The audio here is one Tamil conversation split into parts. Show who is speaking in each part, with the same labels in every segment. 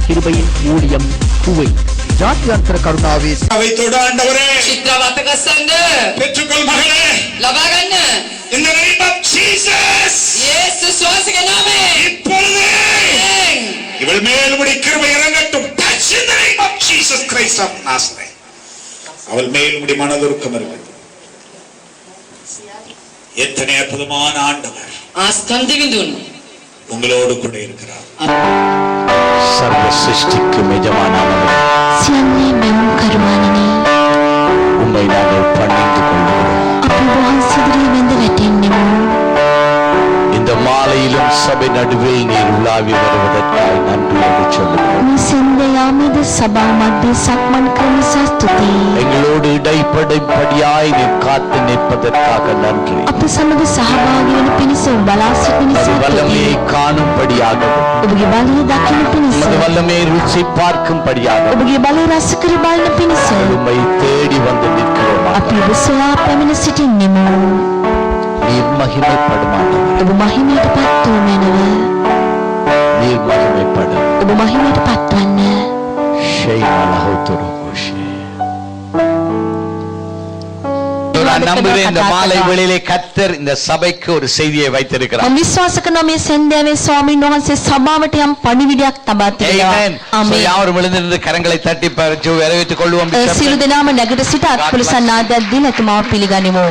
Speaker 1: கிருபையின் ஊழியம் குவைத். ஜாத்யாந்திர கருணாவே
Speaker 2: அவைத்தோடு ஆண்டவரே
Speaker 3: චිත්‍රවතක සංඝ
Speaker 2: பெற்றுக்கொள் மகளே.
Speaker 3: ලබා ගන්න.
Speaker 2: In the name of Jesus.
Speaker 3: යේසුස් වහන්සේගේ නාමයෙන්.
Speaker 2: இப்பொழுது இவள் மேல் உம்முடைய கிருபை இறங்கட்டும். Touch in the name of Jesus Christ of Nazareth. அவள் மேல் உம்முடைய மனதுருக்கம் இருக்கட்டும். எத்தனை அற்புதமான ஆண்டவர்
Speaker 3: ආස්කන්ධ විඳුන්
Speaker 2: உங்களோடு கூட இருக்கிறார்.
Speaker 4: सर्व सृष्टिக்கு எஜமானவரே,
Speaker 5: සියන්නේ මෙවුන් කරුණානිනි,
Speaker 4: உம்மை நாங்கள் பணிந்து கொள்கிறோம்.
Speaker 5: අපි වහන්සේගේ වෙඳ වැටෙන්නෙමු.
Speaker 4: இந்த மாலையிலும் சபை நடுவில் நீர் உலாவி வருவதற்காக நன்றி என்று சொல்லுகிறோம்.
Speaker 5: මේ සෙන්දයාමේද සභා මැද සක්මන් කරන සතුටි.
Speaker 4: எங்களோடு இடைப்படைப்படியாய் நீர் காத்து நிற்பதற்காக நன்றி.
Speaker 5: අප සමග සහභාගී වෙන පිණිස බලා සිටින
Speaker 4: வல்லமையை காணும்படியாகவும்
Speaker 5: ඔබගේ බලය දකින පිණිස
Speaker 4: வல்லமையை ருசி பார்க்கும்படியாக
Speaker 5: ඔබගේ බලය රස කර බලන පිණිස
Speaker 4: உம்மை தேடி வந்து நிற்கிறோம்.
Speaker 5: අපි ඔබ සොයා පැමිණ සිටින්නෙමු.
Speaker 4: நீர் மகிமைப்படுமாண்டவர்,
Speaker 5: ඔබ මහිමයට පත් වූ
Speaker 4: நீர் மகிமைப்படும்.
Speaker 5: ඔබ මහිමයට පත්වන්න.
Speaker 4: நான் நம்புகிறேன் இந்த மாலை வேளையிலே கர்த்தர் இந்த சபைக்கு ஒரு செய்தியை வைத்திருக்கிறார்.
Speaker 5: මම විශ්වාස කරනවා මේ සෙන්දයාවේ ස්වාමීන් වහන්සේ සභාවට යම් පණිවිඩයක් තබා තිබෙනවා.
Speaker 4: ஆமென். யாரும் எழுந்திருந்து கரங்களை தட்டி வரவேற்றுக் கொள்வோம்.
Speaker 5: සියලු දෙනාම නැගිට සිට අත්පුරුෂන් ආදයක් දී නැතුමාව පිළිගනිමු.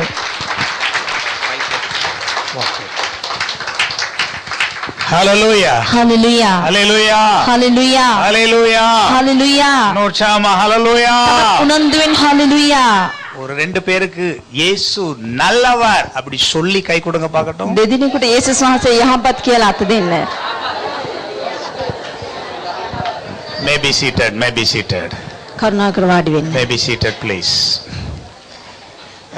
Speaker 4: Hallelujah.
Speaker 5: Hallelujah.
Speaker 4: Hallelujah.
Speaker 5: Hallelujah.
Speaker 4: Hallelujah.
Speaker 5: Hallelujah.
Speaker 4: நோட்சாமா hallelujah.
Speaker 5: உணர்ந்துவேன் hallelujah.
Speaker 4: ஒரு ரெண்டு பேருக்கு இயேசு நல்லவர் அப்படி சொல்லி கை கொடுங்க பார்க்கட்டும்.
Speaker 5: දෙදිනෙකුට යේසුස් වහන්සේ යහපත් කියලා අත දෙන්න.
Speaker 4: May be seated, may be seated.
Speaker 5: කරුණාකර වාඩි වෙන්න.
Speaker 4: May be seated please.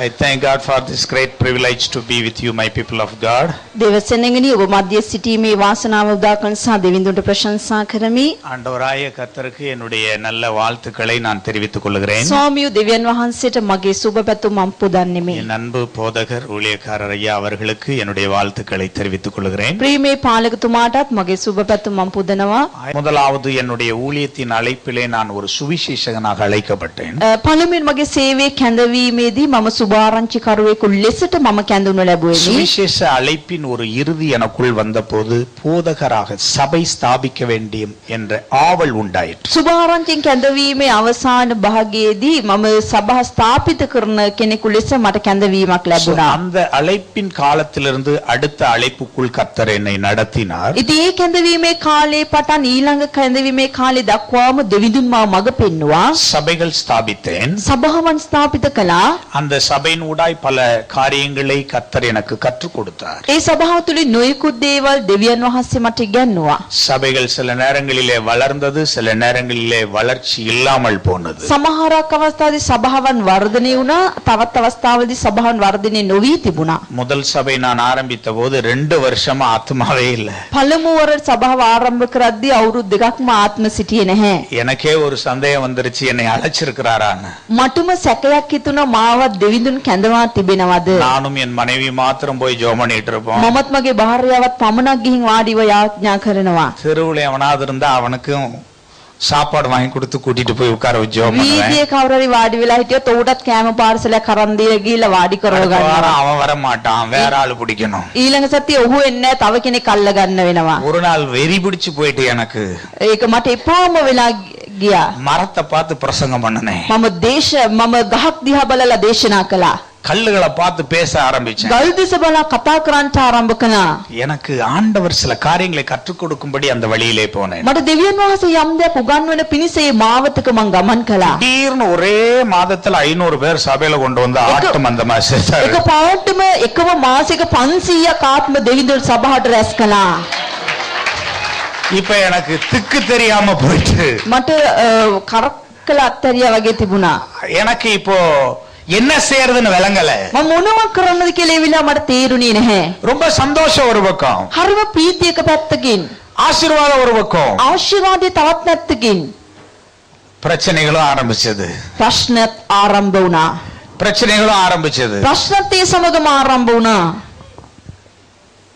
Speaker 4: I thank God for this great privilege to be with you, my people of God.
Speaker 5: දෙවසෙනෙගනි ඔබ මැදියේ සිටීමේ වාසනාව උදා කරන සහ දෙවිඳුන්ට ප්‍රශංසා කරමි.
Speaker 4: ஆண்டவராய கர்த்தருக்கு என்னுடைய நல்ல வாழ்த்துக்களை நான் தெரிவித்துக் கொள்கிறேன்.
Speaker 5: ස්වාමියෝ දෙවියන් වහන්සේට මගේ සුබ පැතුම් මම පුදන්නෙමි.
Speaker 4: என் அன்பு போதகர் ஊழியக்காரர் ஐயா அவர்களுக்கு என்னுடைய வாழ்த்துக்களை தெரிவித்துக் கொள்கிறேன்.
Speaker 5: ප්‍රේමේ පාලකතුමාටත් මගේ සුබ පැතුම් මම පුදනවා.
Speaker 4: முதலாவது என்னுடைய ஊழியத்தின் அழைப்பிலே நான் ஒரு சுவிசேஷகனாக அழைக்கப்பட்டேன்.
Speaker 5: පළමුවෙන් මගේ සේවයේ කැඳවීමේදී මම සුභාරංචිකරුවෙකු ලෙසට මම කැඳවනු ලැබුවෙමි.
Speaker 4: சுவிசேஷ அழைப்பின் ஒரு இறுதி எனக்குள் வந்தபோது போதகராக சபை ஸ்தாபிக்க வேண்டும் என்ற ஆவல் உண்டாயிற்று.
Speaker 5: සුභාරංචින් කැඳවීමේ අවසාන භාගයේදී මම සභා ස්ථාපිත කරන කෙනෙකු ලෙස මට කැඳවීමක් ලැබුණා.
Speaker 4: அந்த அழைப்பின் காலத்திலிருந்து அடுத்த அழைப்புக்குள் கர்த்தர் என்னை நடத்தினார்.
Speaker 5: ඉතින් ඒ කැඳවීමේ කාලේ පටන් ඊළඟ කැඳවීමේ කාලේ දක්වාම දෙවිඳුන් මාව මඟ පෙන්නුවා.
Speaker 4: சபைகள் ஸ்தாபித்தேன்.
Speaker 5: සභාවන් ස්ථාපිත කළා.
Speaker 4: அந்த சபையின் ஊடாய் பல காரியங்களை கர்த்தர் எனக்கு கற்றுக் கொடுத்தார்.
Speaker 5: ඒ සභාව තුළින් නොයෙකුත් දේවල් දෙවියන් වහන්සේ මට ඉගැන්නුවා.
Speaker 4: சபைகள் சில நேரங்களிலே வளர்ந்தது, சில நேரங்களிலே வளர்ச்சி இல்லாமல் போனது.
Speaker 5: සමහරක් අවස්ථාවේදී සභාවන් වර්ධනය වුණා, තවත් අවස්ථාවලදී සභාවන් වර්ධනය නොවී තිබුණා.
Speaker 4: முதல் சபை நான் ஆரம்பித்த போது 2 வருஷமா ஆத்மாவே இல்ல.
Speaker 5: පළමු වර සභාව ආරම්භ කරද්දී අවුරුදු 2ක්ම ආත්ම සිටියේ නැහැ.
Speaker 4: எனக்கே ஒரு சந்தேகம் வந்துருச்சு, என்னை அழைச்சிருக்கிறாரான்னு.
Speaker 5: මටම සැකයක් හිතුණා මාවත් දෙවිඳුන් කැඳවා තිබෙනවද?
Speaker 4: நானும் என் மனைவி மாத்திரம் போய் ஜெபம் பண்ணிட்டு இருப்போம்.
Speaker 5: මමත් මගේ භාර්යාවත් පමණක් ගිහින් වාඩිව යාඥා කරනවා.
Speaker 4: தெருவுல எவனாவது இருந்தா அவனுக்கும் சாப்பாடு வாங்கி கொடுத்து கூட்டிட்டு போய் உட்கார வச்சு ஜெபம் பண்ணுவேன்.
Speaker 5: වීදියේ කවුරුරි වාඩි වෙලා හිටියොත් උඩට කෑම පාර්සලයක් අරන් දීලා ගිහිල්ලා වාඩි කරව
Speaker 4: அடுத்த
Speaker 5: ගන්නවා.
Speaker 4: வாரம் அவன் வர மாட்டான், வேற ஆளு பிடிக்கணும்.
Speaker 5: ඊළඟ සතිය ඔහු එන්නේ නැහැ, තව කෙනෙක් අල්ල ගන්න වෙනවා.
Speaker 4: ஒரு நாள் வெறி பிடிச்சு போயிட்டு எனக்கு
Speaker 5: ඒක මට එපාම වෙලා ගියා.
Speaker 4: மரத்தை பார்த்து பிரசங்கம் பண்ணனேன்.
Speaker 5: මම ගහක් දිහා බලලා දේශනා කළා.
Speaker 4: கல்லுகளை பார்த்து பேச ஆரம்பிச்சேன்.
Speaker 5: ගල් දිස බලා කතා කරන්න ආරම්භ කළා.
Speaker 4: எனக்கு ஆண்டவர் சில காரியங்களை கற்றுக் கொடுக்கும்படி அந்த வழியிலே போனேன்.
Speaker 5: මට දෙවියන් වහන්සේ යම් දෙයක් උගන්වන පිණිස මේ මාවතක මං ගමන් කළා.
Speaker 4: திடீர்னு ஒரே மாதத்துல 500 பேர் சபையில கொண்டு வந்து ஆட்டு மந்தமா சேர்த்தாரு.
Speaker 5: එක පාටම එකම මාසික 500ක් ආත්ම දෙවිඳුන් සභාවට රැස් කළා.
Speaker 4: இப்ப எனக்கு திக்கு தெரியாம போயிட்டு
Speaker 5: මට කරක්කල අත්තරියා වගේ තිබුණා.
Speaker 4: எனக்கு இப்போ என்ன செய்யறதுன்னு விளங்கல.
Speaker 5: මම මොනවා කරන්නද කියලා ඒ විලා මට තේරුණේ නැහැ.
Speaker 4: ரொம்ப சந்தோஷம் ஒரு பக்கம்,
Speaker 5: හරිම ප්‍රීතිය එක පැත්තකින්,
Speaker 4: ஆசீர்வாதம் ஒரு பக்கம்,
Speaker 5: ආශිර්වාදය තවත් පැත්තකින්.
Speaker 4: பிரச்சனைகளும் ஆரம்பிச்சது.
Speaker 5: ප්‍රශ්නත් ආරම්භ වුණා.
Speaker 4: பிரச்சனைகளும் ஆரம்பிச்சது.
Speaker 5: ප්‍රශ්නත් ඒ සමගම ආරම්භ වුණා.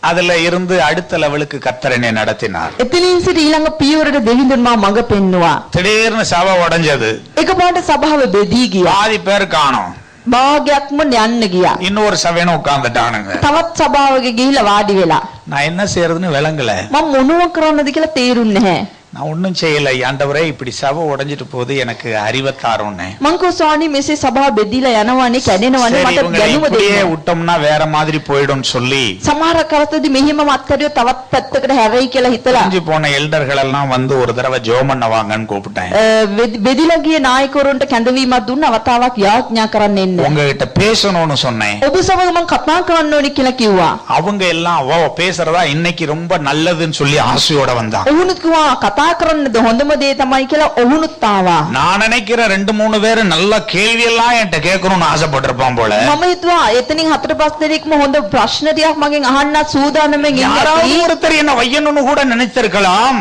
Speaker 4: அதுல இருந்து அடுத்த லெவலுக்கு கர்த்தர் என்னை நடத்தினார்.
Speaker 5: එතනින් සිට ඊළඟ පියවරට දෙවිඳුන් මා මඟ පෙන්නවා.
Speaker 4: திடீர்னு சபை உடைஞ்சது.
Speaker 5: එකපාරට සභාව බෙදී ගියා.
Speaker 4: பாதி பேர் காணோம்.
Speaker 5: භාගයක්ම යන්න ගියා.
Speaker 4: இன்னொரு சபையில உட்கார்ந்துட்டானுங்க.
Speaker 5: තවත් සභාවක ගිහිල්ලා වාඩි වෙලා.
Speaker 4: நான் என்ன செய்யறதுன்னு விளங்கல.
Speaker 5: මම මොනව කරන්නද කියලා තේරුන්නේ නැහැ.
Speaker 4: நான் ஒன்னும் செய்யல. ஆண்டவரே இப்படி சபை உடைஞ்சிட்டு போகுது, எனக்கு அறிவை தாரோன்னே.
Speaker 5: මං කෝ ස්වාමී මෙසේ සභාව බෙදීලා යනවනේ කැඩෙනවනේ මට දැනුම
Speaker 4: இப்படியே
Speaker 5: දෙන්න.
Speaker 4: விட்டோம்னா வேற மாதிரி போயிடும்னு சொல்லி
Speaker 5: සමහර කරතදී මෙහිම මත්තරිය තවත් පැත්තකට හැරෙයි කියලා හිතලා
Speaker 4: அஞ்சு போன எல்டர்கள் எல்லாம் வந்து ஒரு தடவை ஜெபம் பண்ண வாங்கன்னு கூப்பிட்டேன்.
Speaker 5: බෙදීලා ගිය නායකවරුන්ට කැඳවීමක් දුන්න අවතාවක් යාඥා කරන්න එන්න.
Speaker 4: உங்ககிட்ட பேசணும்னு சொன்னேன்.
Speaker 5: ඔබ සමග මං කතා කරන්න ඕනි කියලා කිව්වා.
Speaker 4: அவங்க எல்லாம் அவ பேசுறதா இன்னைக்கு ரொம்ப நல்லதுன்னு சொல்லி ஆசையோட வந்தாங்க.
Speaker 5: ඔවුනුත් කිව්වා කතා කරන්නද හොඳම දේ තමයි කියලා ඔවුනුත් ආවා.
Speaker 4: நான் நினைக்கிற 2-3 பேர் நல்ல கேள்வி எல்லாம் என்கிட்ட கேட்கணும்னு ஆசைப்பட்டிருப்பான் போல.
Speaker 5: මම හිතුවා එතනින් 4-5 දෙනෙක්ම හොඳ ප්‍රශ්න ටිකක් මගෙන් අහන්න සූදානම්ෙන්
Speaker 4: யாராவது
Speaker 5: ඉන්නවා.
Speaker 4: ஒருத்தர் என்ன வையணும்னு கூட நினைச்சிருக்கலாம்.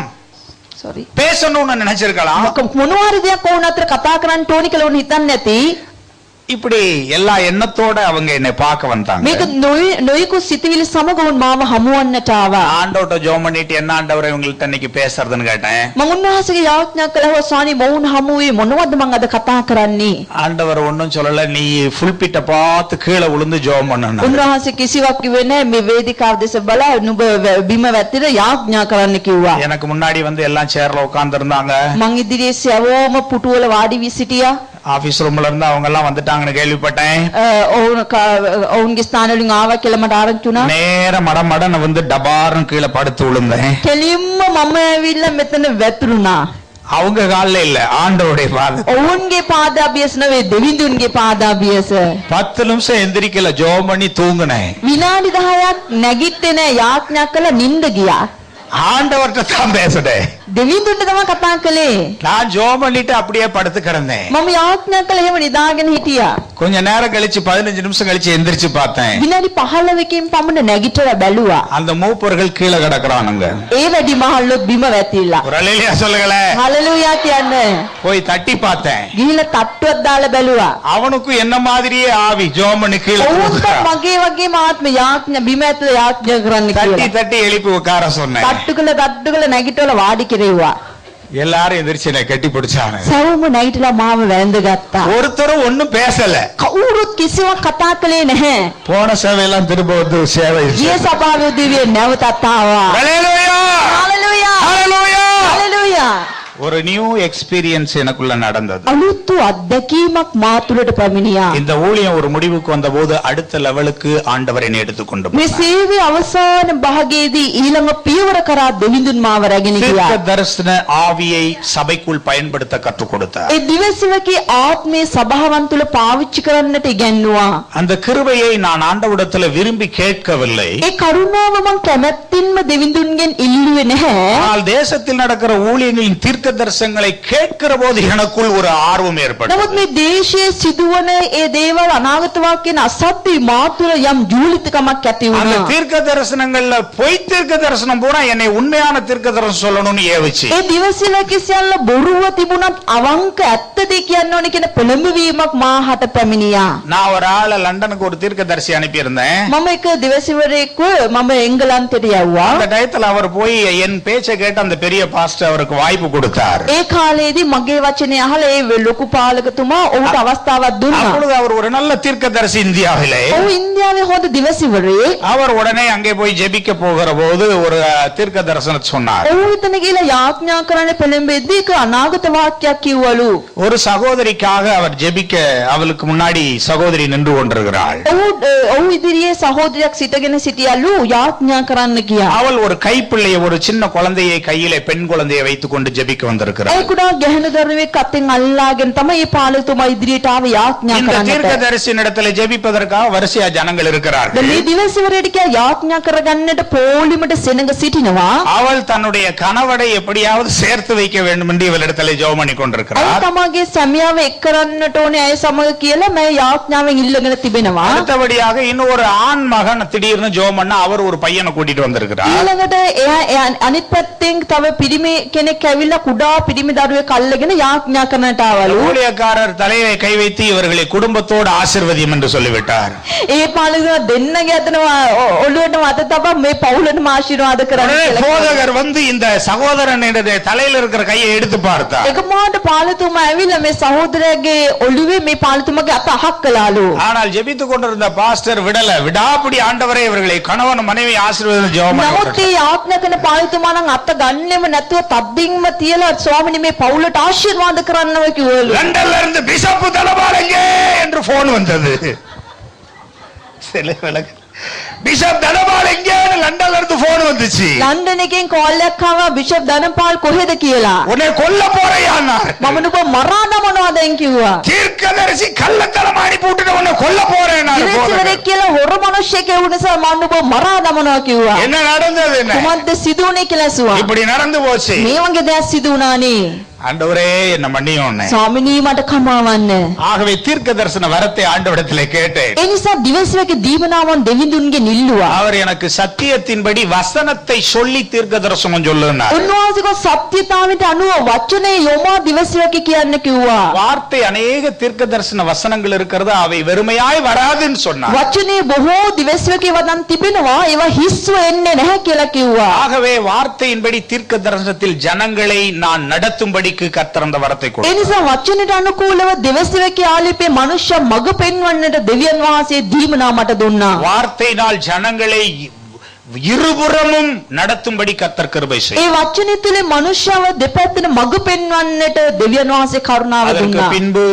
Speaker 5: sorry.
Speaker 4: பேசணும்னு நினைச்சிருக்கலாம்.
Speaker 5: මොනවාරි දෙයක් ඕන අතර කතා කරන්න ඕනි කියලා උන් හිතන්නේ නැති.
Speaker 4: இப்படி எல்லா எண்ணத்தோட அவங்க என்னை பார்க்க வந்தாங்க.
Speaker 5: මේක නොයෙකුත් සිතවිලි සමග උන් මාව හමුවන්නට ආවා.
Speaker 4: ஆண்டவர்ட்ட ஜெபம் பண்ணிட்டு என்ன ஆண்டவரே இவங்கள்ட்ட இன்னைக்கு பேசுறதுன்னு கேட்டேன்.
Speaker 5: මම උන්වහන්සේගේ යාඥා කළා ස්වාමී මොවුන් හමුවේ මොනවද මං අද කතා කරන්නේ?
Speaker 4: ஆண்டவர் ஒன்னும் சொல்லல, நீ புல்பிட்ட பார்த்து கீழே விழுந்து ஜெபம் பண்ணணும்.
Speaker 5: උන්වහන්සේ කිසිවක් කිව්වේ නැහැ. මේ වේදිකාව දෙස බලා නුඹ බිම වැතිර යාඥා කරන්න කිව්වා.
Speaker 4: எனக்கு முன்னாடி வந்து எல்லாம் சேர்ல உட்கார்ந்து இருந்தாங்க.
Speaker 5: මං ඉදිරියේ සවෝම පුටුවල වාඩි වී සිටියා.
Speaker 4: ஆபீஸ் ரூம்ல இருந்து அவங்க எல்லாம் வந்துட்டாங்கன்னு கேள்விப்பட்டேன்.
Speaker 5: ඔවුන්ගේ ස්ථාන වලින් ආවා කියලා මට ආරංචි වුණා.
Speaker 4: நேர மடமடன்னு வந்து டபார்னு கீழே படுத்து விழுந்தேன்.
Speaker 5: කෙලින්ම මම ඇවිල්ලා මෙතන වැතුරුණා.
Speaker 4: அவங்க கால்ல இல்ல, ஆண்டவருடைய பாதம்.
Speaker 5: ඔවුන්ගේ පාදාභියස නෙවෙයි දෙවිඳුන්ගේ පාදාභියස.
Speaker 4: 10 நிமிஷம் எந்திரிக்கல, ஜெபம் பண்ணி தூங்குனேன்.
Speaker 5: විනාඩි 10ක් නැගිට්ටේ නැහැ. යාඥා කළා නිින්ද ගියා.
Speaker 4: ஆண்டவர்கிட்ட தான் பேசுறேன்.
Speaker 5: දෙවිඳුන්ට තමයි කතා කළේ.
Speaker 4: நான் ஜெபம் பண்ணிட்டு அப்படியே படுத்து கிடந்தேன்.
Speaker 5: මම යාඥා කළා එහෙම නිදාගෙන හිටියා.
Speaker 4: கொஞ்ச நேரம் கழிச்சு 15 நிமிஷம் கழிச்சு எந்திரிச்சு பார்த்தேன்.
Speaker 5: විනාඩි 15කින් පමණ නැගිටලා බැලුවා.
Speaker 4: அந்த மூப்பர்கள் கீழே கிடக்குறானுங்க.
Speaker 5: ඒ වැඩි මහල්ලොත් බිම වැතිලා.
Speaker 4: ஒரு அல்லேலூயா சொல்லுங்களே.
Speaker 5: හලෙලූයා කියන්න.
Speaker 4: போய் தட்டி பார்த்தேன்.
Speaker 5: ගිහිල්ලා තට්ටුවක් දාලා බැලුවා.
Speaker 4: அவனுக்கும் என்ன மாதிரியே ஆவி ஜெபம் பண்ணி கீழே
Speaker 5: ඔවුන්ට
Speaker 4: விழுந்துட்டான்.
Speaker 5: මගේ වගේම ආත්ම යාඥා බිම ඇතුළේ යාඥා කරන්න
Speaker 4: தட்டி
Speaker 5: කියලා.
Speaker 4: தட்டி எழுப்பி உட்கார சொன்னேன்.
Speaker 5: තට්ටුකල නැගිටවල වාඩි කෙරෙව්වා.
Speaker 4: எல்லாரும் எந்திரிச்சு என்னை கட்டி பிடிச்சானு.
Speaker 5: සවුම නැගිටලා මාව වැඳගත්තා.
Speaker 4: ஒருத்தரும் ஒண்ணும் பேசல.
Speaker 5: කවුරුත් කිසිවක් කතා කළේ නැහැ.
Speaker 4: போன சேவையெல்லாம் திரும்ப வந்து சேவை.
Speaker 5: ගිය සභාවේ දිවියේ නැවතත් ආවා.
Speaker 4: ஹalleluya
Speaker 5: හලෙලූයා.
Speaker 4: ஹalleluya.
Speaker 5: හලෙලූයා.
Speaker 4: ஒரு நியூ எக்ஸ்பீரியன்ஸ் எனக்குள்ள நடந்தது.
Speaker 5: අලුත් අත්දැකීමක් මා තුළට පැමිණියා.
Speaker 4: இந்த ஊழியம் ஒரு முடிவுக்கு வந்தபோது அடுத்த லெவலுக்கு ஆண்டவர் என்னை எடுத்துக்கொண்டு
Speaker 5: මේ සේවයේ අවසාන භාගයේදී ඊළඟ පියවර කරා දෙවිඳුන් මාව රැගෙන ගියා.
Speaker 4: தீர்க்க தரிசன ஆவியை சபைக்குள் பயன்படுத்த கற்றுக் கொடுத்தார்.
Speaker 5: ඒ දිවසිවකේ ආත්මේ සභාවන් තුළ පාවිච්චි කරන්නට ඉගැන්නුවා.
Speaker 4: அந்த கிருபையை நான் ஆண்டவரிடத்துல விரும்பி கேட்கவில்லை.
Speaker 5: ඒ කරුණාව මං කැමැත්තින්ම දෙවිඳුන්ගෙන් ඉල්ලුවේ නැහැ.
Speaker 4: ஆனால் தேசத்தில் நடக்கிற ஊழியங்களின் தீர்க்க தரிசனங்களை கேட்கிற போது எனக்குள் ஒரு ஆர்வம் ஏற்பட்டது.
Speaker 5: නමුත් මේ දේශයේ සිදුවන ඒ දේවල් අනාගත වාක්‍යන අසත්‍ය මාතුල යම් ජූලිතකමක් ඇති
Speaker 4: அந்த
Speaker 5: වුණා.
Speaker 4: தீர்க்க தரிசனங்கள்ல பொய் தீர்க்க தரிசனம் பூரா என்னை உண்மையான தீர்க்க தரிசனம் சொல்லணும்னு ஏவுச்சு.
Speaker 5: ඒ දිවසිවකේ සියල්ල බොරුව තිබුණත් අවංක ඇත්තද කියන්න ඕනේ කියන පෙළඹවීමක් මාහට පැමිණියා.
Speaker 4: நான் ஒரு ஆள லண்டனுக்கு ஒரு தீர்க்கதரிசி அனுப்பி இருந்தேன்.
Speaker 5: මම එක දිවසිවරයෙක්ව මම එංගලන්තයට යවුවා.
Speaker 4: அந்த டயத்துல அவர் போய் என் பேச்சை கேட்டு அந்த பெரிய பாஸ்டர் அவருக்கு வாய்ப்பு கொடுத்தார்.
Speaker 5: ඒ කාලේදී මගේ වචනේ අහලා ඒ ලොකු පාලකතුමා ඔහුට අවස්ථාවක් දුන්නා.
Speaker 4: அப்பொழுது அவர் ஒரு நல்ல தீர்க்கதரிசி இந்தியாவிலே.
Speaker 5: ඔහු ඉන්දියාවේ හොඳ දිවසිවරයෙක්.
Speaker 4: அவர் உடனே அங்கே போய் ஜெபிக்க போகிற போது ஒரு தீர்க்க தரிசனத்தை சொன்னார்.
Speaker 5: ඔහු එතන ගිහලා යාඥා කරන්න පෙළඹෙද්දී ඒක අනාගත වාක්‍යයක් කිව්වලු.
Speaker 4: ஒரு சகோதரிக்காக அவர் ஜெபிக்க அவளுக்கு முன்னாடி சகோதரி நின்று கொண்டிருக்கிறாள்.
Speaker 5: ඔහු ඉදිරියේ සහෝදරියක් සිටගෙන සිටියලු යාඥා කරන්න ගියා.
Speaker 4: அவள் ஒரு கைப்பிள்ளையை, ஒரு சின்ன குழந்தையை கையிலே, பெண் குழந்தையை வைத்துக் கொண்டு ஜெபிக்க வந்திருக்கிறாள்.
Speaker 5: ඒ කුඩා ගැහැණු දරුවෙක් අතින් අල්ලාගෙන තමයි මේ පාලකතුමා ඉදිරියට ආවේ යාඥා
Speaker 4: இந்த
Speaker 5: කරන්නට.
Speaker 4: தீர்க்கதரிசியின் இடத்துல ஜெபிப்பதற்காக வரிசையா ஜனங்கள் இருக்கிறார்கள்.
Speaker 5: මේ දිවසිවරයට කියා යාඥා කරගන්නට පොලිමට සෙනඟ සිටිනවා.
Speaker 4: அவள் தன்னுடைய கணவரை எப்படியாவது சேர்த்து வைக்க வேண்டும் என்று இவளிடத்தில் ஜெபம் பண்ணி
Speaker 5: අය
Speaker 4: கொண்டிருக்கிறார்.
Speaker 5: තමගේ සැමියාව එක් කරන්නට ඕනේ අය සමග කියලා මම යාඥාවෙන් ඉල්ලගෙන තිබෙනවා.
Speaker 4: அடுத்தபடியாக இன்னும் ஒரு ஆண் மகன் திடீர்னு ஜெபம் பண்ண அவர் ஒரு பையனை கூட்டிட்டு வந்திருக்கிறார்.
Speaker 5: ඊළඟට එයා අනිත් පැත්තෙන් තව පිරිමි කෙනෙක් ඇවිල්ලා කුඩා කුඩා පිරිමි දරුවෙක් අල්ලගෙන යාඥා කරන්නට ආවලු.
Speaker 4: ஊழியக்காரர் தலையை கை வைத்து இவர்களை குடும்பத்தோடு ஆசீர்வதியும் என்று சொல்லிவிட்டார்.
Speaker 5: ඒ පාලකයා දෙන්නගේ අතනවා ඔළුවට මත තබා මේ පවුලටම ආශිර්වාද කරන්න
Speaker 4: உடனே
Speaker 5: කියලා.
Speaker 4: போதகர் வந்து இந்த சகோதரனுடைய தலையில இருக்கிற கையை எடுத்து பார்த்தார்.
Speaker 5: එකමාට පාලතුමා ඇවිල්ලා මේ සහෝදරයාගේ ඔළුවේ මේ පාලතුමාගේ අත අහක් කළාලු.
Speaker 4: ஆனால் ஜெபித்துக் கொண்டிருந்த பாஸ்டர் விடாப்பிடி ஆண்டவரே இவர்களை கணவன் மனைவி ஆசீர்வாதம் ஜெபம்
Speaker 5: නමුත්
Speaker 4: பண்ணி
Speaker 5: ඒ යාඥා කරන පාලතුමා නම් අත ගන්නෙම නැතුව තද්දින්ම තියලා ස්වාමිනේ මේ පවුලට ආශිර්වාද කරන්නව කිව්වලු.
Speaker 4: லண்டன்ல இருந்து பிஷப் தலபால் எங்கே என்று போன் வந்தது. சில விளக்கு பிஷப் தனபால் எங்கேன்னு லண்டன்ல இருந்து போன் வந்துச்சு.
Speaker 5: ලන්ඩන් එකෙන් කෝල් එකක් ආවා බිෂප් ධනපාල් කොහෙද කියලා.
Speaker 4: உன்னை கொல்ல போறேயான்னார்.
Speaker 5: මම නුඹ මරා දමනවාදෙන් කිව්වා.
Speaker 4: தீர்க்கதரிசி கள்ளத்தனம் அடி போட்டுட்டு உன்னை கொல்ல போறேன்னார்.
Speaker 5: ඉරේචවරෙක් කියලා හොර මිනිහෙක් ඒ නිසා මම නුඹ මරා දමනවා කිව්වා.
Speaker 4: என்ன நடந்தது என்ன?
Speaker 5: කුමක්ද සිදු වුනේ කියලා ඇසුවා.
Speaker 4: இப்படி நடந்து போச்சு.
Speaker 5: මේ වගේ දෙයක් සිදු වුණානේ.
Speaker 4: ஆண்டவரே என்ன மன்னியும்.
Speaker 5: ස්වාමිනී මට කමාවන්න.
Speaker 4: ஆகவே தீர்க்க தரிசன வரத்தை ஆண்டவரிடத்திலே கேட்டேன்.
Speaker 5: ඒ නිසා දිවසියක දීවනාවන් දෙවිඳුන්ගේ නිල්ලුවා.
Speaker 4: அவர் எனக்கு சத்தியத்தின்படி வசனத்தை சொல்லி தீர்க்க தரிசனம் சொல்லுனார்.
Speaker 5: උන්වහන්සේක සත්‍යතාවයට අනුව වචනේ යොමා දිවසියක කියන්න කිව්වා.
Speaker 4: வார்த்தை அநேக தீர்க்க தரிசன வசனங்கள் இருக்கிறது, அவை வெறுமையாய் வராதுன்னு சொன்னார்.
Speaker 5: වචනේ බොහෝ දිවසියක වදන් තිබෙනවා, ඒවා හිස්ව එන්නේ නැහැ කියලා කිව්වා.
Speaker 4: ஆகவே வார்த்தையின்படி தீர்க்க தரிசனத்தில் ஜனங்களை நான் நடத்தும்படிக்கு கர்த்தர் அந்த வரத்தை
Speaker 5: ඒ
Speaker 4: கொடுத்தார்.
Speaker 5: නිසා වචනට අනුකූලව දිවසියක ආලිපේ මනුෂ්‍ය මඟ පෙන්වන්නට දෙවියන් වහන්සේ දීමනා මට දුන්නා.
Speaker 4: வார்த்தையினால் ஜனங்களை இருபுறமும் நடத்தும்படி கர்த்தர் கிருபை செய்தார்.
Speaker 5: ඒ වචනේ තුලින් මනුෂ්‍යව දෙපැත්තට මඟ පෙන්වන්නට දෙවියන් වහන්සේ කරුණාව
Speaker 4: அதற்கு
Speaker 5: දුන්නා.
Speaker 4: பின்பு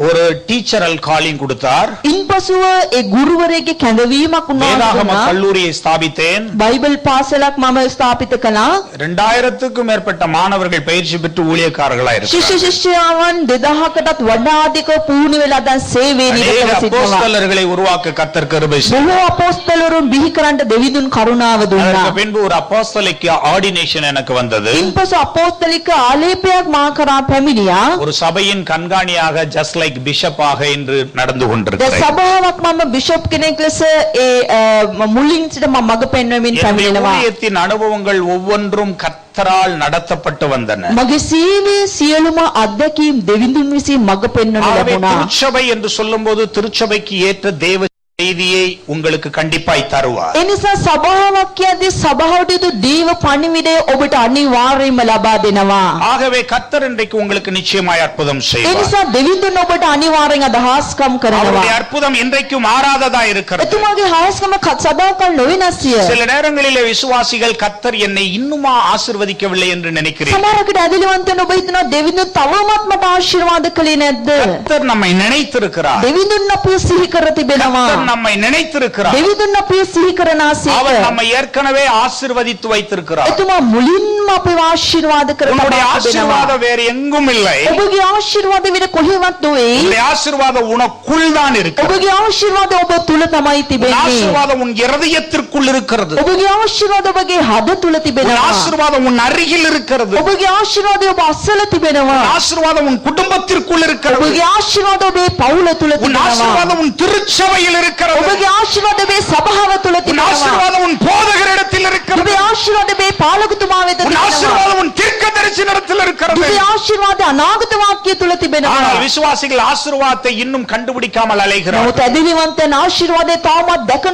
Speaker 4: ஒரு டீச்சரல் காலிங் கொடுத்தார்.
Speaker 5: ඉන්පසුව ඒ ගුරුවරයෙක්ගේ කැඳවීමක්
Speaker 4: வேதாகம
Speaker 5: උන්වහන්සේ
Speaker 4: கல்லூரியை ஸ்தாபித்தேன்.
Speaker 5: බයිබල් පාසලක් මම ස්ථාපිත කළා.
Speaker 4: 2000க்கும் மேற்பட்ட மாணவர்கள் பயிற்சி பெற்று ஊழியக்காரர்களாக
Speaker 5: ශිෂ්‍ය
Speaker 4: இருக்கிறார்கள்.
Speaker 5: ශිෂ්‍යාවන් 2000කටත් වඩා அதிக පුහුණු වෙලා දැන් සේවයේ
Speaker 4: அநேக
Speaker 5: නිරතව සිටිනවා.
Speaker 4: அப்போஸ்தலர்களை உருவாக்க கர்த்தர் கிருபை செய்தார்.
Speaker 5: බොහෝ අපොස්තලවරුන් බිහි කරන්න දෙවිඳුන් කරුණාව දුන්නා.
Speaker 4: அதற்கு பின்பு ஒரு அப்போஸ்தலிக் ஆர்டினேஷன் எனக்கு வந்தது.
Speaker 5: ඉන්පසු අපොස්තලික ආලේපයක් මා කරා පැමිණියා.
Speaker 4: ஒரு சபையின் கண்காணியாக ஜஸ்ட் லைக் பிஷப்பாக இன்று நடந்து
Speaker 5: දැන්
Speaker 4: கொண்டிருக்கிறேன்.
Speaker 5: සභාවක් මම බිෂප් කෙනෙක් ලෙස ඒ මුලින් සිට මම මඟ පෙන්වමින්
Speaker 4: என்னுடைய
Speaker 5: පැමිණෙනවා.
Speaker 4: ஊழியத்தின் அனுபவங்கள் ஒவ்வொன்றும் கர்த்தரால் நடத்தப்பட்டு வந்தன.
Speaker 5: මගේ සීලේ සියලුම අත්දැකීම් දෙවිඳුන් විසින් මඟ පෙන්වනු
Speaker 4: ஆகவே
Speaker 5: ලැබුණා.
Speaker 4: திருச்சபை என்று சொல்லும்போது திருச்சபைக்கு ஏற்ற தேவ செய்தியை உங்களுக்கு கண்டிப்பாய் தருவார்.
Speaker 5: ඒ නිසා සභාවක් කියද්දී සභාවට යුතු දේව පණිවිඩය ඔබට අනිවාර්යයෙන්ම ලබා දෙනවා.
Speaker 4: ஆகவே கர்த்தர் இன்றைக்கு உங்களுக்கு நிச்சயமாய் அற்புதம்
Speaker 5: ඒ
Speaker 4: செய்வார்.
Speaker 5: නිසා දෙවිඳුන් ඔබට අනිවාර්යෙන් අදහස්කම් කරනවා.
Speaker 4: அவருடைய அற்புதம் இன்றைக்கும் மாறாததா இருக்கிறது.
Speaker 5: එතුමාගේ හාස්කම සදාකල් නොවෙනස්ය.
Speaker 4: சில நேரங்களிலே விசுவாசிகள் கர்த்தர் என்னை இன்னுமா ஆசீர்வதிக்கவில்லை என்று நினைக்கிறீர்கள்.
Speaker 5: සමහරකට ඇදලිවන්තයන් ඔබ හිතනවා දෙවිඳුන් තවමත් මට ආශිර්වාද කළේ නැද්ද?
Speaker 4: கர்த்தர் நம்மை நினைத்திருக்கிறார்.
Speaker 5: දෙවිඳුන් අපිව සිහි කර තිබෙනවා.
Speaker 4: கர்த்தர் நம்மை நினைத்திருக்கிறார்.
Speaker 5: දෙවිඳුන් අපිව සිහි කරන
Speaker 4: அவர்
Speaker 5: ආසේක.
Speaker 4: நம்மை ஏற்கனவே ஆசீர்வதித்து வைத்திருக்கிறார்.
Speaker 5: එතුමා මුලින්ම අපිව ආශිර්වාද කර
Speaker 4: உன்னுடைய
Speaker 5: තිබෙනවා.
Speaker 4: ஆசீர்வாதம் வேறு எங்கும் இல்லை.
Speaker 5: ඔබගේ ආශිර්වාද වෙන කොහෙවත් නොවේ.
Speaker 4: உன்னுடைய ஆசீர்வாதம் உனக்குள் தான் இருக்கிறது.
Speaker 5: ඔබගේ ආශිර්වාද ඔබ තුල තමයි
Speaker 4: உன்
Speaker 5: තිබෙන්නේ.
Speaker 4: ஆசீர்வாதம் உன் இருதயத்திற்குள் இருக்கிறது.
Speaker 5: ඔබගේ ආශිර්වාද ඔබගේ හද තුල
Speaker 4: உன்
Speaker 5: තිබෙනවා.
Speaker 4: ஆசீர்வாதம் உன் அருகில் இருக்கிறது.
Speaker 5: ඔබගේ ආශිර්වාද ඔබ අසල තිබෙනවා.
Speaker 4: உன் ஆசீர்வாதம் உன் குடும்பத்திற்குள் இருக்கிறது.
Speaker 5: ඔබගේ ආශිර්වාද ඔබේ පවුල තුල
Speaker 4: உன்
Speaker 5: තිබෙනවා.
Speaker 4: ஆசீர்வாதம் உன் திருச்சபையில் இருக்கிறது.
Speaker 5: ඔබගේ ආශිර්වාද ඔබේ සභාව තුල
Speaker 4: உன்
Speaker 5: තිබෙනවා.
Speaker 4: ஆசீர்வாதம் உன் போதகரிடத்தில் இருக்கிறது.
Speaker 5: ඔබේ ආශිර්වාද ඔබේ පාලකතුමා වෙත
Speaker 4: உன்
Speaker 5: තිබෙනවා.
Speaker 4: ஆசீர்வாதம் உன் தீர்க்கதரிசியிடத்தில் இருக்கிறது.
Speaker 5: ඔබේ ආශිර්වාද අනාගත වාක්‍ය තුල තිබෙනවා.
Speaker 4: ஆனால் விசுவாசிகள் ஆசீர்வாதத்தை இன்னும் கண்டுபிடிக்காமல் அலைகிறார்கள்.
Speaker 5: නමුත් ඇදහිලිවන්තයන් ආශිර්වාදය තවමත් දැක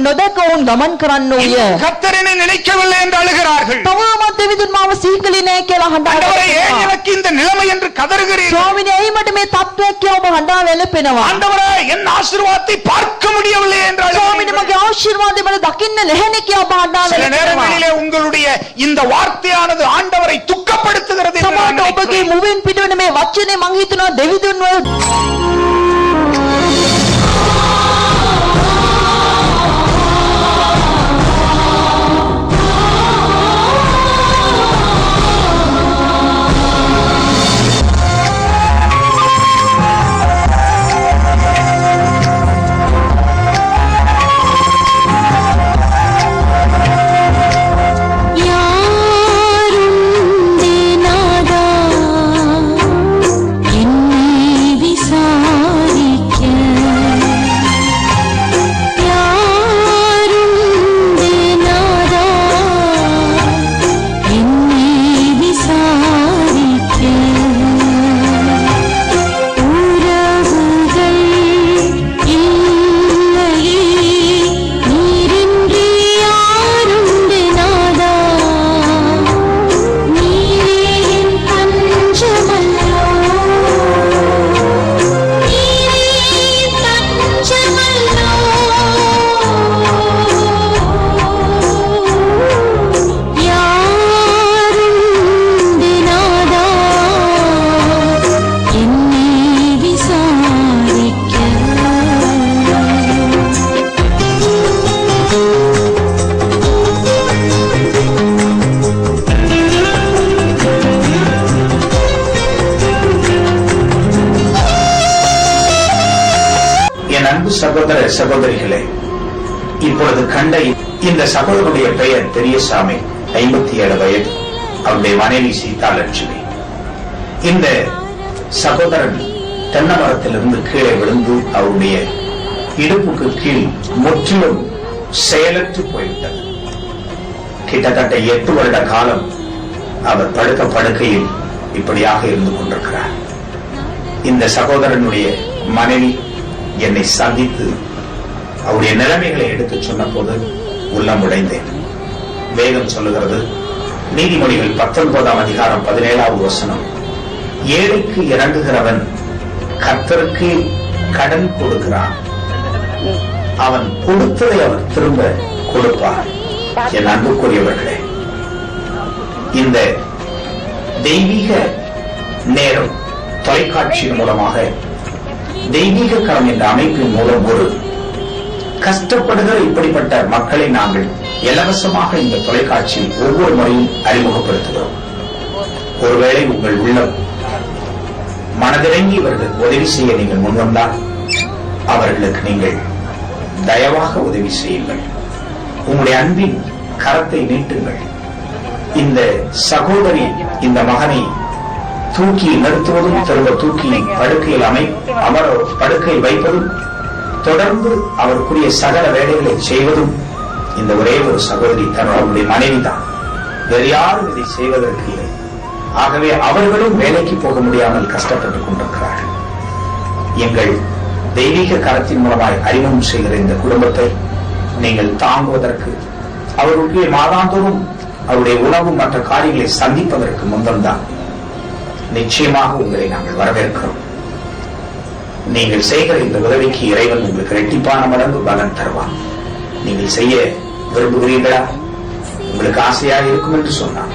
Speaker 5: නොදැක වුන් ගමන් කරන්නෝය.
Speaker 4: கர்த்தரனை நினைக்கவில்லை என்று அழுகிறார்கள்.
Speaker 5: තවමත් දෙවිඳුන් මාව සිහි කළේ නැහැ කියලා හඬා
Speaker 4: ஆண்டவரே, ஏன்
Speaker 5: වැළපෙනවා.
Speaker 4: எனக்கு இந்த நிலைமை என்று கதறுகிறீர்கள்?
Speaker 5: ස්වාමීනි ඇයි මට මේ තත්ත්වයක් කියලා ඔබ හඬා වැළපෙනවා.
Speaker 4: ஆண்டவரே, என் ஆசீர்வாதத்தை பார்க்க முடியவில்லை என்று
Speaker 5: ස්වාමීනි
Speaker 4: அழுகிறீர்கள்.
Speaker 5: මගේ ආශිර්වාදය මට දකින්න නැහැනේ කියලා ඔබ හඬා
Speaker 4: சில
Speaker 5: වැළපෙනවා.
Speaker 4: நேரங்களிலே உங்களுடைய இந்த வார்த்தையானது ஆண்டவரை துக்கப்படுத்துகிறது என்று நான்
Speaker 5: සමහරට ඔබගේ
Speaker 4: நினைக்கிறேன்.
Speaker 5: මුවින් පිටවෙන මේ වචනේ මං හිතනවා දෙවිඳුන්ව
Speaker 6: யாருந்தே நாதா என்னை விசாரிக்க சகோதர சகோதரிகளே, இப்பொழுது கண்ட இந்த சகோதரனுடைய பெயர் பெரியசாமி, 57 வயது. அவருடைய மனைவி சீதாலட்சுமி. இந்த சகோதரன் தென்னை மரத்திலிருந்து கீழே விழுந்து அவருடைய இடுப்புக்கு கீழ் முற்றிலும் செயலற்று போய்விட்டது. கிட்டத்தட்ட 8 வருட காலம் அவர் படுக்கையில் இப்படியாக இருந்து கொண்டிருக்கிறார். இந்த சகோதரனுடைய மனைவி என்னை சந்தித்து அவருடைய நிலைமைகளை எடுத்து சொன்ன போது உள்ளம் உடைந்தேன். வேதம் சொல்லுகிறது, நீதிமொழிகள் 19ஆம் அதிகாரம் 17வது வசனம், ஏழைக்கு இறங்குகிறவன் கர்த்தருக்கு கடன் கொடுக்கிறான், அவன் கொடுத்ததை அவர் திரும்ப கொடுப்பார். என் அன்புக்குரியவர்களே, இந்த தெய்வீக நேரம் தொலைக்காட்சியின் மூலமாக தெய்வீக கரம் என்ற அமைப்பின் மூலம் ஒரு கஷ்டப்படுகிற இப்படிப்பட்ட மக்களை நாங்கள் இலவசமாக இந்த தொலைக்காட்சியில் ஒவ்வொரு முறையும் அறிமுகப்படுத்துகிறோம். ஒருவேளை உங்கள் உள்ளம் மனதிறங்கி இவர்கள் உதவி செய்ய நீங்கள் முன்வந்தால் அவர்களுக்கு நீங்கள் தயவாக உதவி செய்யுங்கள். உங்களுடைய அன்பின் கரத்தை நீட்டுங்கள். இந்த சகோதரி இந்த மகனை தூக்கி நிறுத்துவதும் திரும்ப தூக்கி படுக்கையில் படுக்கையில் வைப்பதும் தொடர்ந்து அவருக்குரிய சகல வேலைகளை செய்வதும் இந்த ஒரே ஒரு சகோதரி அவருடைய மனைவி தான். வேறு யாரும் இதை செய்வதற்கு இல்லை. ஆகவே அவர்களும் வேலைக்கு போக முடியாமல் கஷ்டப்பட்டுக் கொண்டிருக்கிறார்கள். எங்கள் தெய்வீக கரத்தின் மூலமாய் அறிமுகம் செய்கிற இந்த குடும்பத்தை நீங்கள் தாங்குவதற்கு, அவர்களுக்கு மாதாந்தோறும் அவருடைய உணவு மற்ற காரியங்களை சந்திப்பதற்கு முன்வந்தால் நிச்சயமாக உங்களை நாங்கள் வரவேற்கிறோம். நீங்கள் செய்கிற இந்த உதவிக்கு இறைவன் உங்களுக்கு இரட்டிப்பான மடங்கு பலன் தருவான். நீங்கள் செய்ய விரும்புகிறீர்களா? உங்களுக்கு ஆசையாக இருக்கும் என்று சொன்னார்,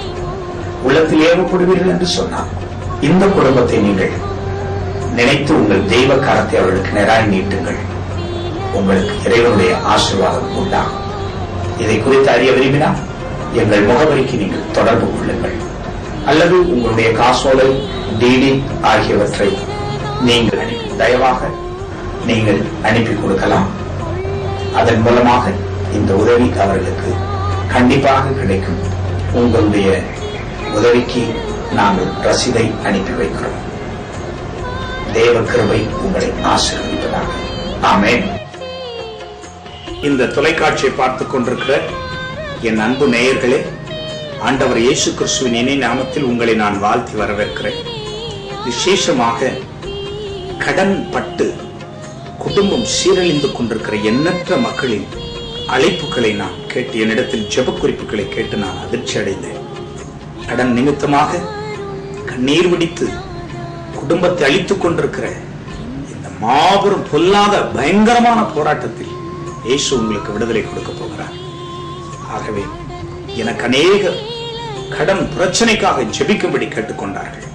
Speaker 6: உள்ளத்தில் ஏவப்படுவீர்கள் என்று சொன்னார், இந்த குடும்பத்தை நீங்கள் நினைத்து உங்கள் தெய்வ கரத்தை அவர்களுக்கு நேராய் நீட்டுங்கள். உங்களுக்கு இறைவனுடைய ஆசீர்வாதம் உண்டாகும். இதை குறித்து அறிய விரும்பினால் எங்கள் முகவரிக்கு நீங்கள் தொடர்பு கொள்ளுங்கள். அல்லது உங்களுடைய காசோலை, டிடி ஆகியவற்றை நீங்கள் தயவாக நீங்கள் அனுப்பி கொடுக்கலாம். அதன் மூலமாக இந்த உதவி அவர்களுக்கு கண்டிப்பாக கிடைக்கும். உங்களுடைய உதவிக்கு நாங்கள் ரசீதை அனுப்பி வைக்கிறோம். தேவ கிருபை உங்களை ஆசீர்வதிப்பதாக. ஆமென். இந்த தொலைக்காட்சியை பார்த்துக் கொண்டிருக்கிற என் அன்பு நேயர்களே, ஆண்டவர் இயேசு கிறிஸ்துவின் இணை நாமத்தில் உங்களை நான் வாழ்த்தி வரவேற்கிறேன். விசேஷமாக கடன் பட்டு குடும்பம் சீரழிந்து கொண்டிருக்கிற எண்ணற்ற மக்களின் அழைப்புகளை நான் கேட்டு, என்னிடத்தில் ஜெப குறிப்புகளை கேட்டு நான் அதிர்ச்சி அடைந்தேன். கடன் நிமித்தமாக கண்ணீர் விடித்து குடும்பத்தை அழித்துக் கொண்டிருக்கிற இந்த மாபெரும் பொல்லாத பயங்கரமான போராட்டத்தில் இயேசு உங்களுக்கு விடுதலை கொடுக்க போகிறார். ஆகவே எனக்கு அநேகர் கடன் பிரச்சனைக்காக ஜெபிக்கும்படி கேட்டுக்கொண்டார்கள்.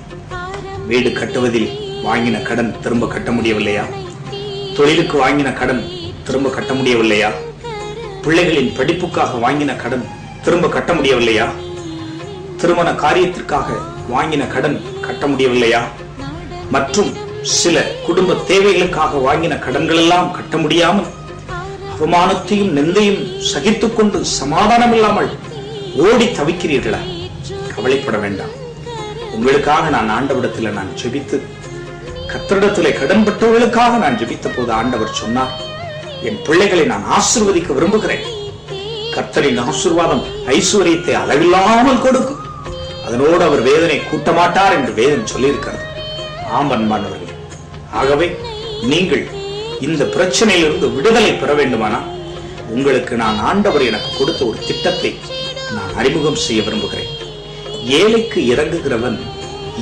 Speaker 6: வீடு கட்டுவதில் வாங்கின கடன் திரும்ப கட்ட முடியவில்லையா? தொழிலுக்கு வாங்கின கடன் திரும்ப கட்ட முடியவில்லையா? பிள்ளைகளின் படிப்புக்காக வாங்கின கடன் திரும்ப கட்ட முடியவில்லையா? திருமண காரியத்திற்காக வாங்கின கடன் கட்ட முடியவில்லையா? மற்றும் சில குடும்ப தேவைகளுக்காக வாங்கின கடன்கள் எல்லாம் கட்ட முடியாமல் அவமானத்தையும் நிந்தையும் சகித்துக் கொண்டு சமாதானம் இல்லாமல் ஓடி தவிக்கிறீர்களா? கவலைப்பட வேண்டாம். உங்களுக்காக நான் ஆண்டவரிடத்தில் நான் ஜெபித்து, கர்த்தரிடத்திலே கடன்பட்டவர்களுக்காக நான் ஜெபித்த போது ஆண்டவர் சொன்னார், என் பிள்ளைகளை நான் ஆசீர்வதிக்க விரும்புகிறேன். கர்த்தரின் ஆசீர்வாதம் ஐஸ்வர்யத்தை அளவில்லாமல் கொடுக்கும், அதனோடு அவர் வேதனை கூட்ட மாட்டார் என்று வேதம் சொல்லியிருக்கிறது. ஆம் அன்பானவர்களே, ஆகவே நீங்கள் இந்த பிரச்சனையிலிருந்து விடுதலை பெற வேண்டுமானால் உங்களுக்கு நான் ஆண்டவர் எனக்கு கொடுத்த ஒரு திட்டத்தை நான் அறிமுகம் செய்ய விரும்புகிறேன். ஏழைக்கு இறங்குகிறவன்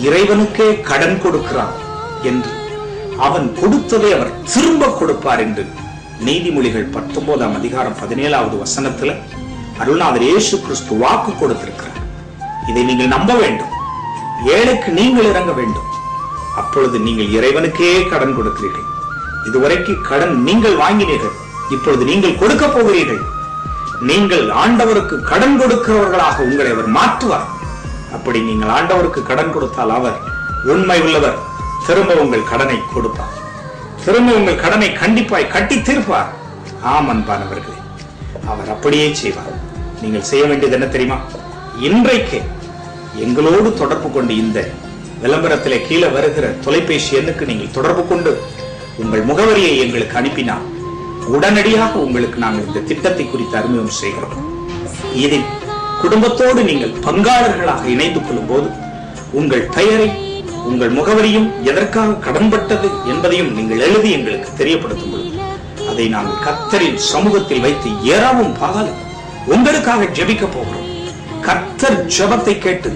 Speaker 6: இறைவனுக்கே கடன் கொடுக்கிறான் என்று, அவன் கொடுத்ததை அவர் திரும்ப கொடுப்பார் என்று நீதிமொழிகள் 19ஆம் அதிகாரம் 17வது வசனத்தில் அருள்நாதர் இயேசு கிறிஸ்து வாக்கு கொடுத்திருக்கிறார். இதை நீங்கள் நம்ப வேண்டும். ஏழைக்கு நீங்கள் இறங்க வேண்டும். அப்பொழுது நீங்கள் இறைவனுக்கே கடன் கொடுக்கிறீர்கள். இதுவரைக்கு கடன் நீங்கள் வாங்கினீர்கள், இப்பொழுது நீங்கள் கொடுக்க போகிறீர்கள். நீங்கள் ஆண்டவருக்கு கடன் கொடுக்கிறவர்களாக உங்களை அவர் மாற்றுவார். அப்படி நீங்கள் ஆண்டவருக்கு கடன் கொடுத்தால் அவர் உண்மை உள்ளவர், திரும்ப உங்கள் கடனை கொடுப்பார். திரும்ப உங்கள் கடனை கண்டிப்பாய் கட்டி தீர்ப்பார். ஆம் அன்பானவர்களே, அவர் அப்படியே செய்வார். நீங்கள் செய்ய வேண்டியது என்ன தெரியுமா? இன்றைக்கு எங்களோடு தொடர்பு கொண்டு இந்த விளம்பரத்திலே கீழே வருகிற தொலைபேசி எண்ணுக்கு நீங்கள் தொடர்பு கொண்டு உங்கள் முகவரியை எங்களுக்கு அனுப்பினால் உடனடியாக உங்களுக்கு நாங்கள் இந்த திட்டத்தை குறித்து அறிமுகம் செய்கிறோம். இதில் குடும்பத்தோடு நீங்கள் பங்காளர்களாக இணைந்து கொள்ளும் போது உங்கள் பெயரை, உங்கள் முகவரியும், எதற்காக கடன்பட்டது என்பதையும் நீங்கள் எழுதி எங்களுக்கு தெரியப்படுத்தும் பொழுது அதை நாங்கள் கர்த்தரின் சமூகத்தில் வைத்து ஏறாவும் பகலும் உங்களுக்காக ஜெபிக்க போகிறோம். கர்த்தர் ஜெபத்தை கேட்டு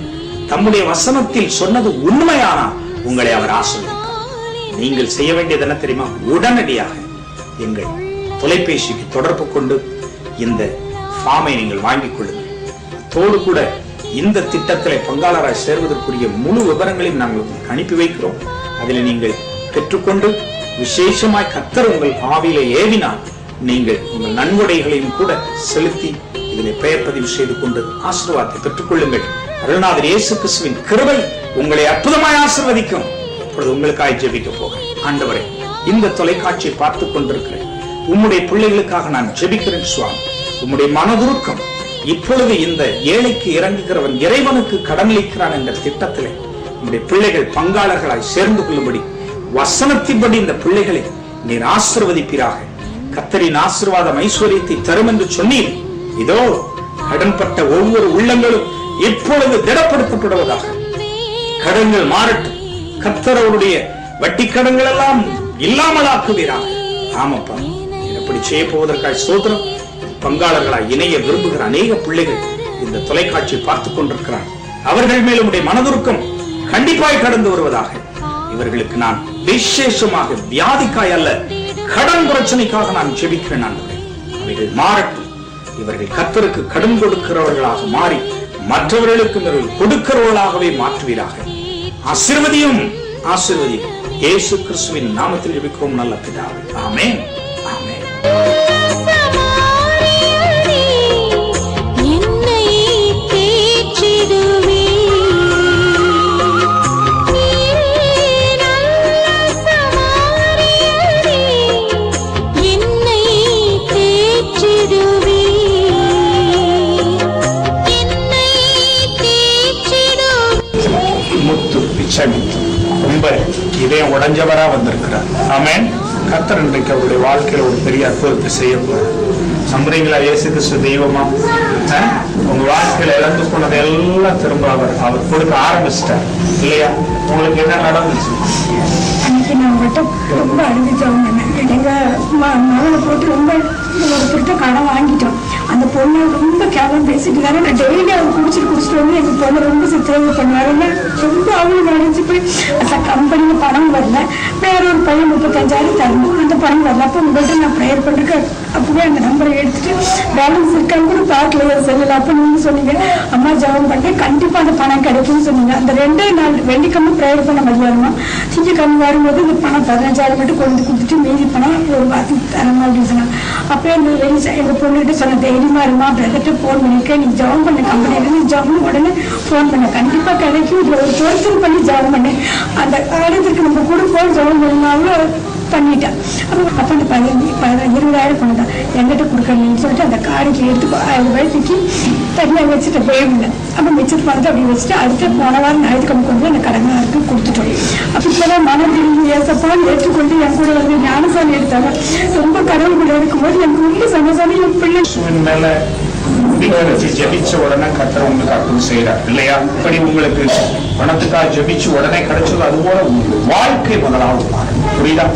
Speaker 6: தம்முடைய வசனத்தில் சொன்னது உண்மையானா உங்களை அவர் ஆசீர்வதிப்பார். நீங்கள் செய்ய வேண்டியது என்ன தெரியுமா? உடனடியாக எங்கள் தொலைபேசிக்கு தொடர்பு கொண்டு இந்த ஃபார்மை நீங்கள் வாங்கிக் கொள்ளுங்கள். தோடு கூட இந்த திட்டத்தில் பங்காளராய் சேர்வதற்குரிய முழு விவரங்களையும் நாங்கள் உங்களுக்கு அனுப்பி வைக்கிறோம். அதில் நீங்கள் பெற்றுக்கொண்டு விசேஷமாய் கர்த்தர் உங்கள் ஆவியிலே ஏவினால் நீங்கள் உங்கள் நன்கொடைகளையும் கூட செலுத்தி இதில் பெயர் பதிவு செய்து கொண்டு ஆசீர்வாதத்தை பெற்றுக் கொள்ளுங்கள். அருள்நாதர் இயேசு கிறிஸ்துவின் கிருபை உங்களை அற்புதமாய் ஆசீர்வதிக்கும். இப்பொழுது உங்களுக்காய் ஜெபிக்க போகிறேன். ஆண்டவரே, இந்த தொலைக்காட்சியை பார்த்துக் கொண்டிருக்கிறேன் உம்முடைய பிள்ளைகளுக்காக நான் ஜெபிக்கிறேன் சுவாமி. உம்முடைய மனதுருக்கம் இப்பொழுது இந்த ஏழைக்கு இறங்குகிறவன் இறைவனுக்கு கடனளிக்கிறான் என்ற திட்டத்திலே உம்முடைய பிள்ளைகள் பங்காளர்களாய் சேர்ந்து கொள்ளும்படி வசனத்தின்படி இந்த பிள்ளைகளை நீர் ஆசீர்வதிப்பீராக. கர்த்தரின் ஆசீர்வாதம் ஐஸ்வர்யத்தை தரும் என்று சொன்னீர். இதோ கடன்பட்ட ஒவ்வொரு உள்ளங்களும் இப்பொழுது திடப்படுத்தப்படுவதாக. கடன்கள் மாறட்டும். கர்த்தர் அவருடைய வட்டி கடன்கள் எல்லாம் இல்லாமலாக்குவீராக. ஆமாப்பா, இப்படி செய்ய போவதற்காக ஸ்தோத்திரம். பங்காளர்களாய் இணைய விரும்புகிற அநேக பிள்ளைகள் இந்த தொலைக்காட்சியை பார்த்துக் கொண்டிருக்கிறார். அவர்கள் மேலும் உடைய மனதுருக்கம் கண்டிப்பாய் கடந்து வருவதாக. இவர்களுக்கு நான் விசேஷமாக வியாதிக்காய் அல்ல, கடன் பிரச்சனைக்காக நான் ஜெபிக்கிறேன். அவைகள் மாறட்டும். இவர்கள் கர்த்தருக்கு கடன் கொடுக்கிறவர்களாக மாறி மற்றவர்களுக்கு இவர்கள் கொடுக்கிறவர்களாகவே மாற்றுவீராக. ஆசீர்வதியும் ஆசீர்வதியும். இயேசு கிறிஸ்துவின் நாமத்தில் ஜெபிக்கிறோம் நல்ல பிதாவே. ஆமென், ஆமென். ரொம்ப இதயம் உடைஞ்சவரா வந்திருக்கிறார். ஆமென். கர்த்தர் இன்றைக்கு அவருடைய வாழ்க்கையில ஒரு பெரிய அற்புதத்தை செய்ய போறார். நம்புறீங்களா? இயேசு கிறிஸ்து தெய்வமா? உங்க வாழ்க்கையில இழந்து போனதை எல்லாம் திரும்ப அவர் கொடுக்க ஆரம்பிச்சிட்டார் இல்லையா? உங்களுக்கு என்ன நடந்துச்சு?
Speaker 7: அன்னைக்கு நான் மட்டும் ரொம்ப அழுதுச்சவங்க. எங்க மகளை போட்டு ரொம்ப ஒருத்தர்கிட்ட கடன் வாங்கிட்டோம். அந்த பொண்ணு ரொம்ப கேவலம் பேசிட்டு இருந்தாரு. நான் டெய்லி அவங்க குடிச்சிட்டு வந்து எங்க பொண்ணு ரொம்ப சித்திரவதை பண்ணுவாங்க. ரொம்ப அவளுக்கு அடைஞ்சு போய் அந்த கம்பெனியில பணம் வரல. வேற ஒரு பையன் 35,000 தரணும். அந்த பணம் வரல. அப்போ உங்கள்கிட்ட நான் ப்ரேயர் பண்ணிருக்கேன். அப்பவே அந்த நம்பரை எடுத்துட்டு பேலன்ஸ் இருக்கான்னு கூட பார்க்கல செல்லல. அப்ப நீங்க சொன்னீங்க அம்மா ஜெபம் பண்ணேன், கண்டிப்பா அந்த பணம் கிடைக்கும்னு சொன்னீங்க. அந்த 2 நாள் வெள்ளிக்கிழமை ப்ரேயர் பண்ண மதியானமா திங்கக்கிழமை வரும்போது இந்த பணம் 15,000 மட்டும் கொண்டு கொடுத்துட்டு மீதி பணம் ஒரு வாரத்துக்கு தரமா அப்படின்னு சொன்னாங்க. அப்போ எங்க பொண்ணுகிட்ட சொன்ன தைரியமா இருமா, பிரதர்கிட்ட போன் பண்ணிருக்கேன், நீ ஜெபம் பண்ண கம்பெனியில ஜெபம் உடனே போன் பண்ண கண்டிப்பா கிடைக்கும். இதுல ஒரு பொருத்தம் பண்ணி ஜெபம் பண்ணேன். அந்த காலத்துக்கு நம்ம கூட போன் ஜெபம் பண்ணாலும் பண்ணிட்டேன். அப்போ அந்த 20,000 பணம் தான் என்கிட்ட கொடுக்கணும்னு சொல்லிட்டு அந்த காருக்கு எடுத்து 1000 ரூபாய் தூக்கி தனியாக வச்சுட்டு போயிருந்தேன். அப்போ மிச்சத்து பணத்தை அப்படி வச்சுட்டு அடுத்த போன வாரம் ஞாயிற்றுக்கிழமை கொண்டு அந்த கடனாருக்கு கொடுத்துட்டோம். அப்போ இப்போதான் மனம் திரும்பி ஏசப்பான்னு ஏற்றுக்கொண்டு என் கூட வந்து ஞானசாமி எடுத்தாங்க. ரொம்ப கடவுள் கூட இருக்கும்போது எனக்கு ரொம்ப சந்தோஷம். என் பிள்ளை
Speaker 6: மேல ஜெபிச்ச உடனே கர்த்தர் உங்களுக்கு அற்புதம் செய்யறார் இல்லையா? இப்படி உங்களுக்கு பணத்துக்காக ஜெபிச்சு உடனே கிடைச்சது, அது போல உங்களுக்கு வாழ்க்கை முதலாவது புரியுதா?